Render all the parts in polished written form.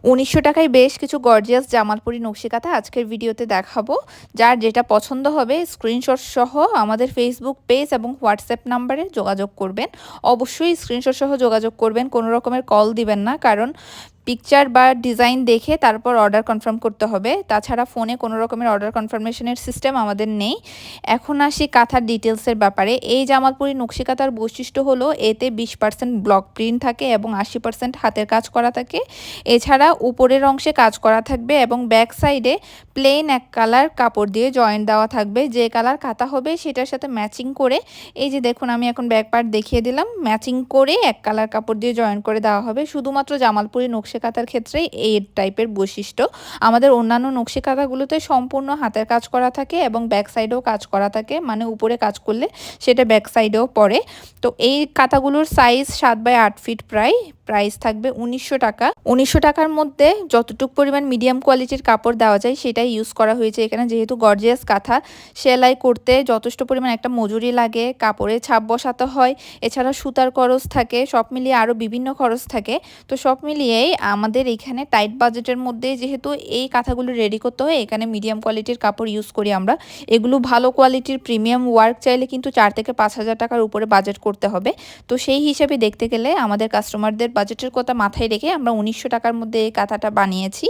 ১৯০০ টাকায় বেশ কিছু গর্জিয়াস জামালপুরি নকশি কাঁথা আজকের ভিডিওতে দেখাবো। যার যেটা পছন্দ হবে স্ক্রিনশট সহ আমাদের ফেসবুক পেজ এবং হোয়াটসঅ্যাপ নাম্বারে যোগাযোগ করবেন। অবশ্যই স্ক্রিনশট সহ যোগাযোগ করবেন, কোনো রকমের কল দিবেন না, কারণ পিকচার বা ডিজাইন দেখে তারপর অর্ডার কনফার্ম করতে হবে। তাছাড়া ফোনে কোনো রকমের অর্ডার কনফার্মেশনের সিস্টেম আমাদের নেই। এখন আসি কাঁথার ডিটেলসের ব্যাপারে। এই জামালপুরি নকশি কাঁথার বৈশিষ্ট্য হলো এতে 20% ব্লক প্রিন্ট থাকে এবং 80% হাতের কাজ করা থাকে। এছাড়া উপরের অংশে কাজ করা থাকবে এবং ব্যাক সাইডে প্লেন এক কালার কাপড় দিয়ে জয়েন্ট দেওয়া থাকবে। যে কালার কাঁথা হবে সেটার সাথে ম্যাচিং করে, এই যে দেখুন আমি এখন ব্যাক পার্ট দেখিয়ে দিলাম, ম্যাচিং করে এক কালার কাপড় দিয়ে জয়েন করে দেওয়া হবে। শুধুমাত্র জামালপুরি নকশি কাঁথার ক্ষেত্রেই এই টাইপের বৈশিষ্ট্য। আমাদের অন্যান্য নকশি কাঁথাগুলোতে সম্পূর্ণ হাতের কাজ করা থাকে এবং ব্যাক সাইডেও কাজ করা থাকে, মানে উপরে কাজ করলে সেটা ব্যাক সাইডেও পড়ে। তো এই কাঁথাগুলোর সাইজ 7x8 ফিট প্রাইস থাকবে ১৯০০ টাকা। ১৯০০ টাকার মধ্যে যতটুকু পরিমাণ মিডিয়াম কোয়ালিটির কাপড় দেওয়া যায় সেটাই ইউজ করা হয়েছে এখানে। যেহেতু গর্জিয়াস কাঁথা, সেলাই করতে যথেষ্ট পরিমাণ একটা মজুরি লাগে, কাপড়ে ছাপ বসাতে হয়, এছাড়া সুতার খরচ থাকে, সব মিলিয়ে আরও বিভিন্ন খরচ থাকে। তো সব মিলিয়েই আমাদের এখানে টাইট বাজেটের মধ্যে যেহেতু এই কাঁথাগুলো রেডি করতে হয়, এখানে মিডিয়াম কোয়ালিটির কাপড় ইউজ করি আমরা। এগুলো ভালো কোয়ালিটির প্রিমিয়াম ওয়ার্ক চাইলে কিন্তু 4 থেকে 5,000 টাকার উপরে বাজেট করতে হবে। তো সেই হিসাবে দেখতে গেলে আমাদের কাস্টমারদের বাজেটের কথা মাথায় রেখে আমরা ১৯০০ টাকার মধ্যে এই কাঁথাটা বানিয়েছি।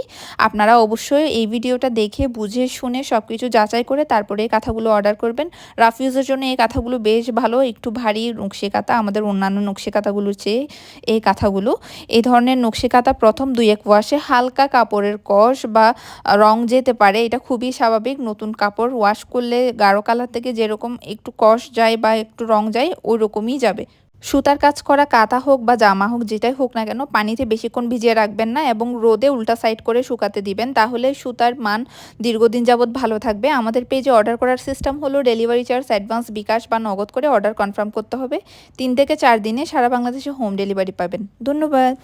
আপনারা অবশ্যই এই ভিডিওটা দেখে বুঝে শুনে সব কিছু যাচাই করে তারপরে এই কাঁথাগুলো অর্ডার করবেন। রাফ ইউজের জন্য এই কাঁথাগুলো বেশ ভালো, একটু ভারী নকশি কাঁথা আমাদের অন্যান্য নকশি কাঁথাগুলোর চেয়ে। এই কাঁথাগুলো, এই ধরনের নকশি কাঁথা প্রথম 2-1 ওয়াশে হালকা কাপড়ের কষ বা রং যেতে পারে, এটা খুবই স্বাভাবিক। নতুন কাপড় ওয়াশ করলে গাঢ় কালার থেকে যেরকম একটু কষ যায় বা একটু রং যায়, ওই রকমই যাবে। সুতার কাজ করা কাঁথা হোক বা জামা হোক, যেটাই হোক না কেন, পানিতে বেশিক্ষণ ভিজিয়ে রাখবেন না এবং রোদে উল্টা সাইড করে শুকাতে দিবেন, তাহলে সুতার মান দীর্ঘদিন যাবৎ ভালো থাকবে। আমাদের পেজে অর্ডার করার সিস্টেম হলো ডেলিভারি চার্জ অ্যাডভান্স বিকাশ বা নগদ করে অর্ডার কনফার্ম করতে হবে। 3 থেকে 4 দিনে সারা বাংলাদেশে হোম ডেলিভারি পাবেন। ধন্যবাদ।